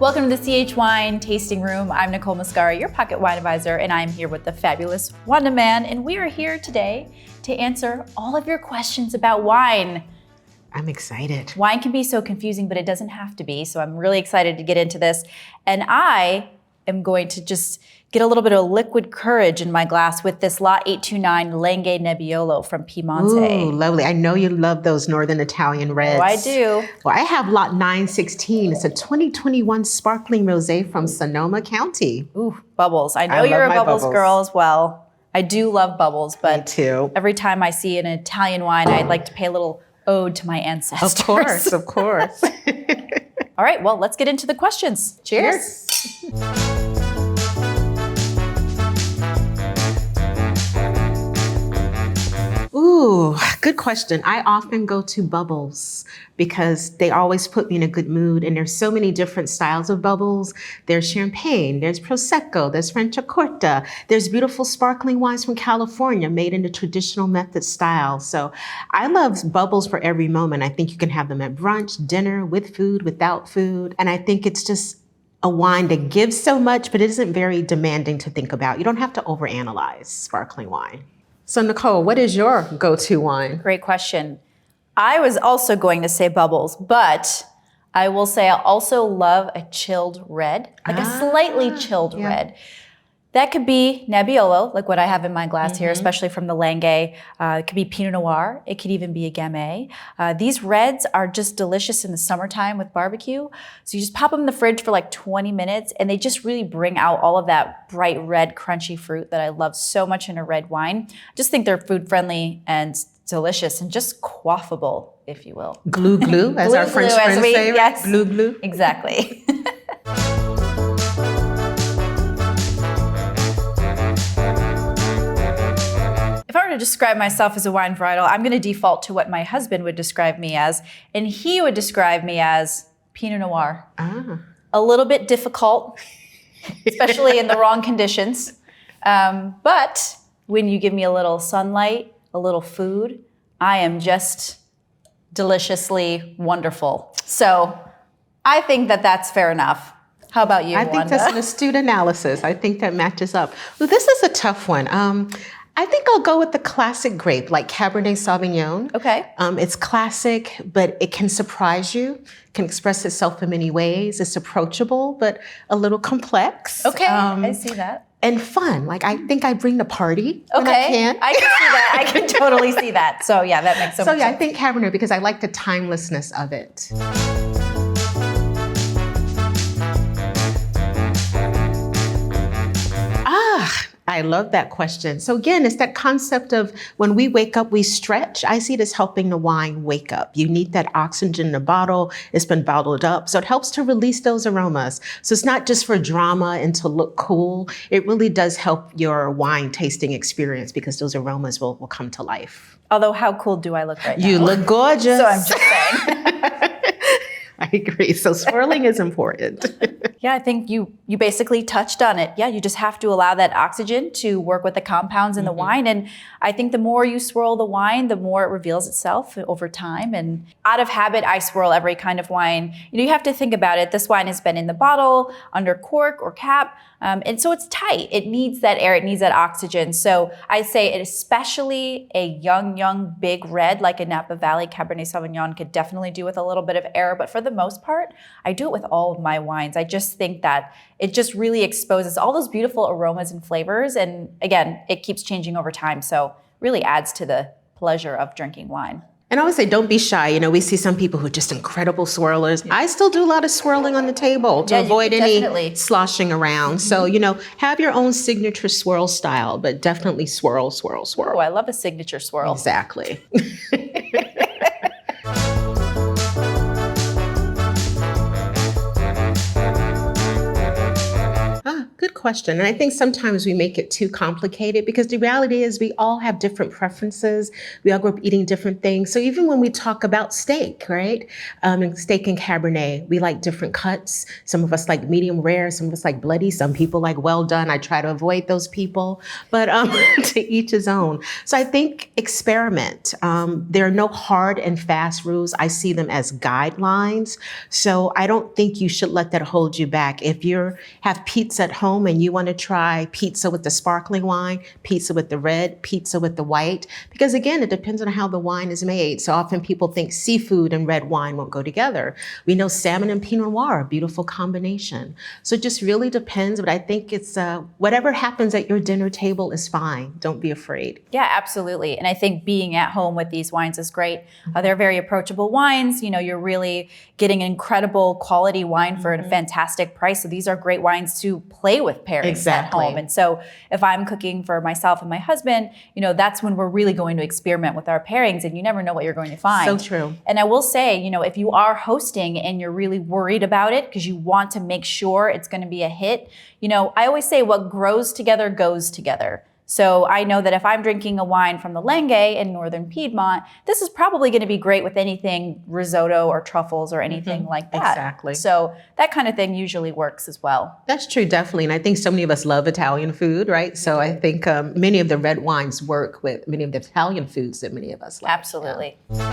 Welcome to the CH Wine Tasting Room. I'm Nicole Mascara, your pocket wine advisor, and I'm here with the fabulous Wanda Man, and we are here today to answer all of your questions about wine. I'm excited. Wine can be so confusing, but it doesn't have to be, so I'm really excited to get into this. And I am going to just get a little bit of liquid courage in my glass with this Lot 829 Langhe Nebbiolo from Piemonte. Ooh, lovely. I know you love those Northern Italian reds. Oh, I do. Well, I have Lot 916. It's a 2021 sparkling rosé from Sonoma County. Ooh, bubbles. I know you're a bubbles girl as well. I do love bubbles, but me too. Every time I see an Italian wine, I'd like to pay a little ode to my ancestors. Of course, of course. All right, well, let's get into the questions. Cheers. Ooh, good question. I often go to bubbles because they always put me in a good mood. And there's so many different styles of bubbles. There's champagne, there's Prosecco, there's Franciacorta, there's beautiful sparkling wines from California made in the traditional method style. So I love bubbles for every moment. I think you can have them at brunch, dinner, with food, without food. And I think it's just a wine that gives so much, but it isn't very demanding to think about. You don't have to overanalyze sparkling wine. So Nicole, what is your go-to wine? Great question. I was also going to say bubbles, but I will say I also love a chilled red, like a slightly chilled red. That could be Nebbiolo, like what I have in my glass here, especially from the Langhe. It could be Pinot Noir. It could even be a Gamay. These reds are just delicious in the summertime with barbecue. So you just pop them in the fridge for like 20 minutes and they just really bring out all of that bright red, crunchy fruit that I love so much in a red wine. I just think they're food friendly and delicious and just quaffable, if you will. Glue glue, as our French friends say, right? Yes, glue glue. Exactly. If I were to describe myself as a wine varietal, I'm going to default to what my husband would describe me as, and he would describe me as Pinot Noir. A little bit difficult, especially in the wrong conditions. But when you give me a little sunlight, a little food, I am just deliciously wonderful. So I think that that's fair enough. How about you, I think Wanda? that's an astute analysis. I think that matches up. Well, this is a tough one. I think I'll go with the classic grape, like Cabernet Sauvignon. Okay. It's classic, but it can surprise you, can express itself in many ways. It's approachable, but a little complex. Okay, I see that. And fun. Like, I think I bring the party when I can. I can see that. I can totally see that. So yeah, that makes so much sense. I think Cabernet because I like the timelessness of it. I love that question. So again, it's that concept of when we wake up, we stretch. I see it as helping the wine wake up. You need that oxygen in the bottle. It's been bottled up. So it helps to release those aromas. So it's not just for drama and to look cool. It really does help your wine tasting experience because those aromas will come to life. Although how cool do I look right now? You look gorgeous. So I'm just saying. I agree. So swirling is important. Yeah, I think you basically touched on it. Yeah, you just have to allow that oxygen to work with the compounds in the wine. And I think the more you swirl the wine, the more it reveals itself over time. And out of habit, I swirl every kind of wine. You have to think about it. This wine has been in the bottle, under cork or cap. And so it's tight. It needs that air. It needs that oxygen. So I say it, especially a young, big red like a Napa Valley Cabernet Sauvignon could definitely do with a little bit of air. But for the most part, I do it with all of my wines. I just think that it just really exposes all those beautiful aromas and flavors. And again, it keeps changing over time. So really adds to the pleasure of drinking wine. And I always say, don't be shy. You know, we see some people who are just incredible swirlers. Yeah. I still do a lot of swirling on the table to avoid any sloshing around. So, you know, have your own signature swirl style, but definitely swirl, swirl, swirl. Oh, I love a signature swirl. Exactly. Good question. And I think sometimes we make it too complicated because the reality is we all have different preferences. We all grew up eating different things. So even when we talk about steak, right? Steak and Cabernet, we like different cuts. Some of us like medium rare, some of us like bloody, some people like well done. I try to avoid those people, but to each his own. So I think experiment. There are no hard and fast rules. I see them as guidelines. So I don't think you should let that hold you back. If you have pizza at home and you want to try pizza with the sparkling wine, pizza with the red, pizza with the white, because again, it depends on how the wine is made. So often people think seafood and red wine won't go together. We know salmon and Pinot Noir, a beautiful combination. So it just really depends, but I think it's whatever happens at your dinner table is fine. Don't be afraid. Yeah, absolutely. And I think being at home with these wines is great. They're very approachable wines. You know, you're really getting incredible quality wine for a fantastic price. So these are great wines to play with pairings at home. And so if I'm cooking for myself and my husband, you know, that's when we're really going to experiment with our pairings, and you never know what you're going to find. So true. And I will say, you know, if you are hosting and you're really worried about it because you want to make sure it's going to be a hit, you know, I always say what grows together goes together. So I know that if I'm drinking a wine from the Langhe in northern Piedmont, this is probably going to be great with anything risotto or truffles or anything like that. Exactly. So that kind of thing usually works as well. That's true, definitely. And I think so many of us love Italian food, right? So I think many of the red wines work with many of the Italian foods that many of us like. Absolutely. Yeah.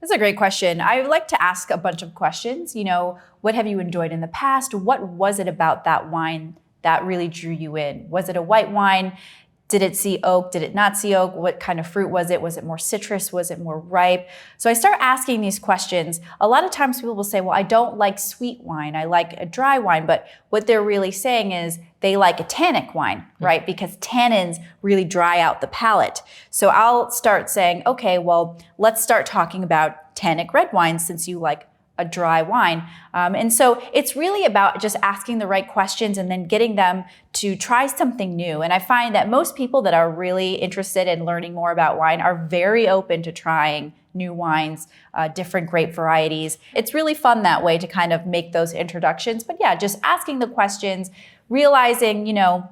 That's a great question. I would like to ask a bunch of questions. You know, what have you enjoyed in the past? What was it about that wine that really drew you in? Was it a white wine? Did it see oak? Did it not see oak? What kind of fruit was it? Was it more citrus? Was it more ripe? So I start asking these questions. A lot of times people will say, well, I don't like sweet wine. I like a dry wine. But what they're really saying is they like a tannic wine, right? Because tannins really dry out the palate. So I'll start saying, okay, well, let's start talking about tannic red wines since you like a dry wine. And so it's really about just asking the right questions and then getting them to try something new. And I find that most people that are really interested in learning more about wine are very open to trying new wines, different grape varieties. It's really fun that way to kind of make those introductions. But yeah, just asking the questions, realizing, you know,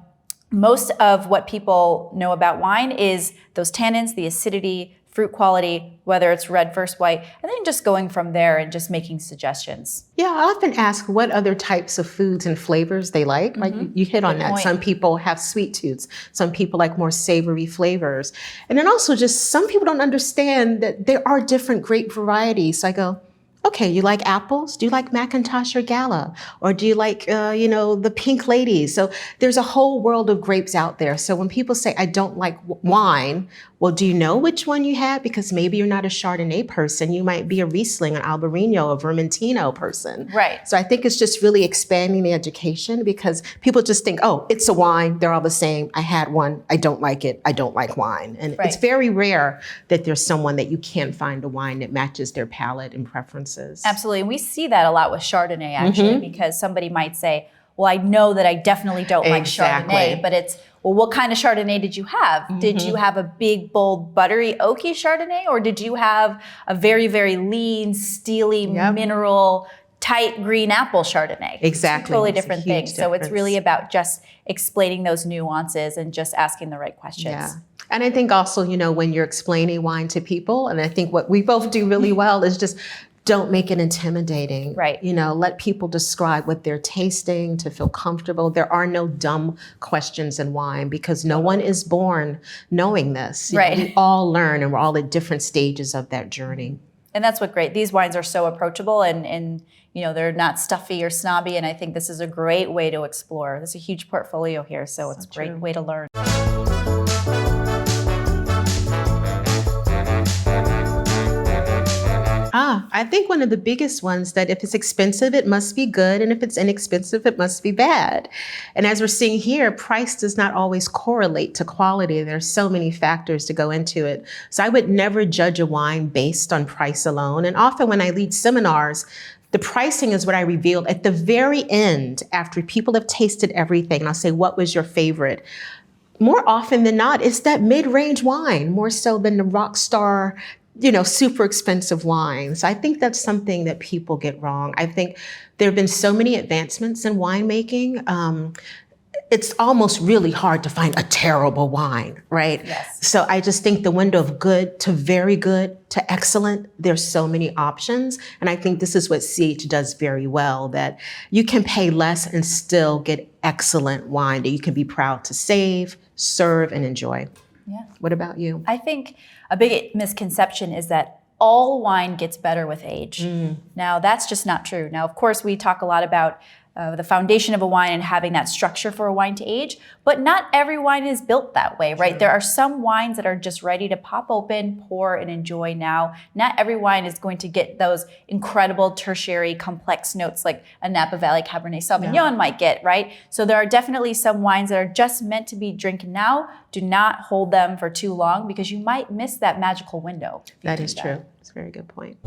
most of what people know about wine is those tannins, the acidity, fruit quality, whether it's red versus white, and then just going from there and just making suggestions. Yeah, I often ask what other types of foods and flavors they like. Like you hit on that. Some people have sweet tooths. Some people like more savory flavors. And then also just some people don't understand that there are different grape varieties. So I go, okay, you like apples? Do you like Macintosh or Gala? Or do you like, the pink ladies? So there's a whole world of grapes out there. So when people say, I don't like wine, well, do you know which one you had? Because maybe you're not a Chardonnay person. You might be a Riesling, an Albarino, a Vermentino person. Right. So I think it's just really expanding the education because people just think, oh, it's a wine. They're all the same. I had one. I don't like it. I don't like wine. And it's very rare that there's someone that you can't find a wine that matches their palate and preferences. Absolutely. And we see that a lot with Chardonnay, actually, because somebody might say, well, I know that I definitely don't like Chardonnay, but it's, well, what kind of Chardonnay did you have? Did you have a big, bold, buttery, oaky Chardonnay? Or did you have a very, very lean, steely, mineral, tight green apple Chardonnay? Exactly. It's a totally different thing. So it's really about just explaining those nuances and just asking the right questions. Yeah. And I think also, when you're explaining wine to people, and I think what we both do really well is just don't make it intimidating. Right. Let people describe what they're tasting to feel comfortable. There are no dumb questions in wine because no one is born knowing this. We all learn and we're all at different stages of that journey. And that's what great. These wines are so approachable and they're not stuffy or snobby. And I think this is a great way to explore. There's a huge portfolio here, so it's a great way to learn. I think one of the biggest ones that if it's expensive, it must be good. And if it's inexpensive, it must be bad. And as we're seeing here, price does not always correlate to quality. There's so many factors to go into it. So I would never judge a wine based on price alone. And often when I lead seminars, the pricing is what I reveal at the very end after people have tasted everything. And I'll say, what was your favorite? More often than not, it's that mid-range wine, more so than the rock star super expensive wines. I think that's something that people get wrong. I think there have been so many advancements in winemaking. It's almost really hard to find a terrible wine, right? Yes. So I just think the window of good to very good to excellent, there's so many options. And I think this is what CH does very well, that you can pay less and still get excellent wine that you can be proud to save, serve, and enjoy. Yeah. What about you? I think a big misconception is that all wine gets better with age. Now, that's just not true. Now, of course, we talk a lot about the foundation of a wine and having that structure for a wine to age, but not every wine is built that way, right? There are some wines that are just ready to pop open, pour, and enjoy now. Not every wine is going to get those incredible tertiary complex notes like a Napa Valley Cabernet Sauvignon might get, right? So there are definitely some wines that are just meant to be drinking now. Do not hold them for too long because you might miss that magical window. That is true. It's a very good point.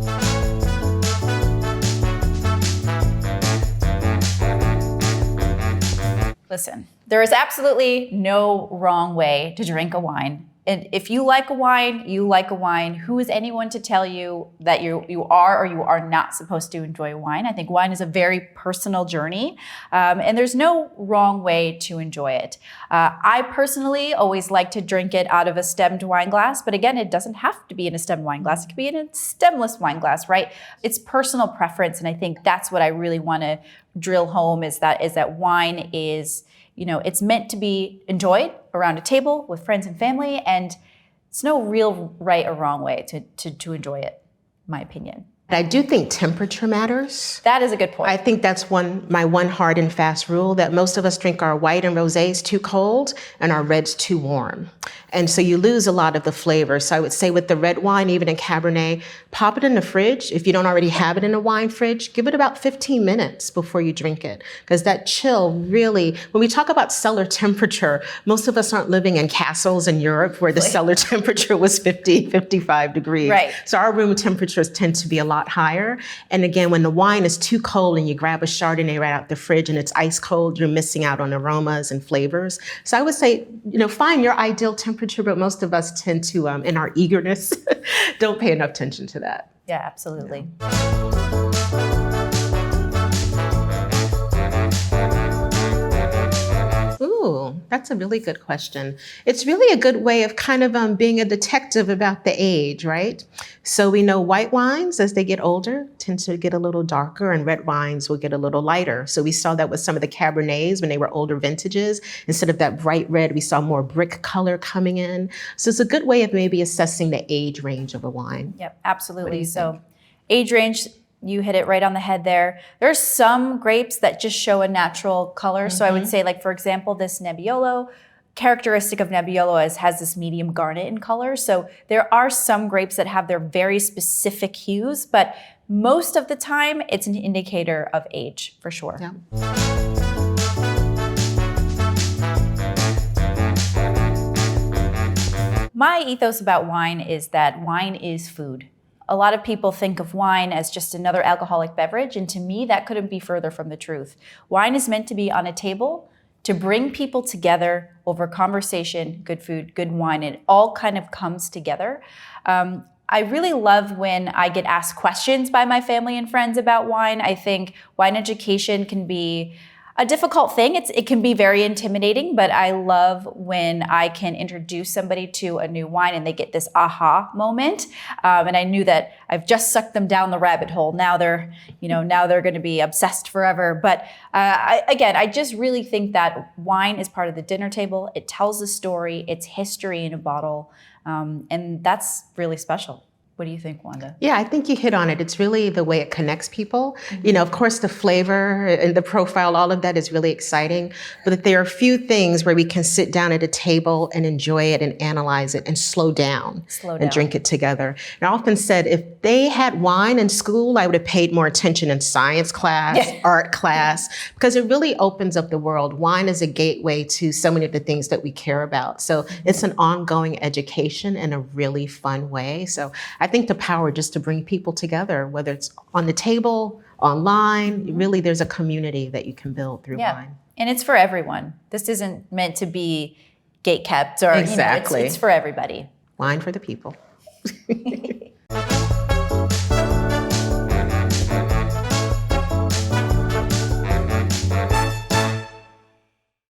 Listen, there is absolutely no wrong way to drink a wine. And if you like a wine, you like a wine. Who is anyone to tell you that you are or you are not supposed to enjoy wine? I think wine is a very personal journey, and there's no wrong way to enjoy it. I personally always like to drink it out of a stemmed wine glass, but again, it doesn't have to be in a stemmed wine glass. It could be in a stemless wine glass, right? It's personal preference, and I think that's what I really want to drill home is that wine is, it's meant to be enjoyed around a table with friends and family, and it's no real right or wrong way to enjoy it, in my opinion. I do think temperature matters. That is a good point. I think that's my one hard and fast rule, that most of us drink our white and rosés too cold and our reds too warm. And so you lose a lot of the flavor. So I would say with the red wine, even in Cabernet, pop it in the fridge. If you don't already have it in a wine fridge, give it about 15 minutes before you drink it. Because that chill really, when we talk about cellar temperature, most of us aren't living in castles in Europe where the cellar temperature was 50, 55 degrees. Right. So our room temperatures tend to be a lot higher. And again, when the wine is too cold and you grab a Chardonnay right out the fridge and it's ice cold, you're missing out on aromas and flavors. So I would say, find your ideal temperature, but most of us tend to, in our eagerness, don't pay enough attention to that. Yeah, absolutely. Ooh, that's a really good question. It's really a good way of kind of being a detective about the age, right? So we know white wines, as they get older, tend to get a little darker, and red wines will get a little lighter. So we saw that with some of the Cabernets when they were older vintages. Instead of that bright red, we saw more brick color coming in. So it's a good way of maybe assessing the age range of a wine. Yep, absolutely. So age range, you hit it right on the head there. There's some grapes that just show a natural color. So I would say, like, for example, this Nebbiolo, characteristic of Nebbiolo has this medium garnet in color. So there are some grapes that have their very specific hues, but most of the time it's an indicator of age for sure. Yeah. My ethos about wine is that wine is food. A lot of people think of wine as just another alcoholic beverage, and to me, that couldn't be further from the truth. Wine is meant to be on a table to bring people together over conversation, good food, good wine. It all kind of comes together. I really love when I get asked questions by my family and friends about wine. I think wine education can be a difficult thing. It can be very intimidating, but I love when I can introduce somebody to a new wine and they get this aha moment. And I knew that I've just sucked them down the rabbit hole. Now they're going to be obsessed forever. But I just really think that wine is part of the dinner table. It tells a story. It's history in a bottle. And that's really special. What do you think, Wanda? Yeah, I think you hit on it. It's really the way it connects people. Of course, the flavor and the profile, all of that is really exciting. But there are a few things where we can sit down at a table and enjoy it and analyze it and slow down and drink it together. And I often said, if they had wine in school, I would have paid more attention in science class, art class, because it really opens up the world. Wine is a gateway to so many of the things that we care about. So it's an ongoing education in a really fun way. So I think the power just to bring people together, whether it's on the table, online, really there's a community that you can build through wine. And it's for everyone. This isn't meant to be gatekept or exactly. It's for everybody. Wine for the people. you.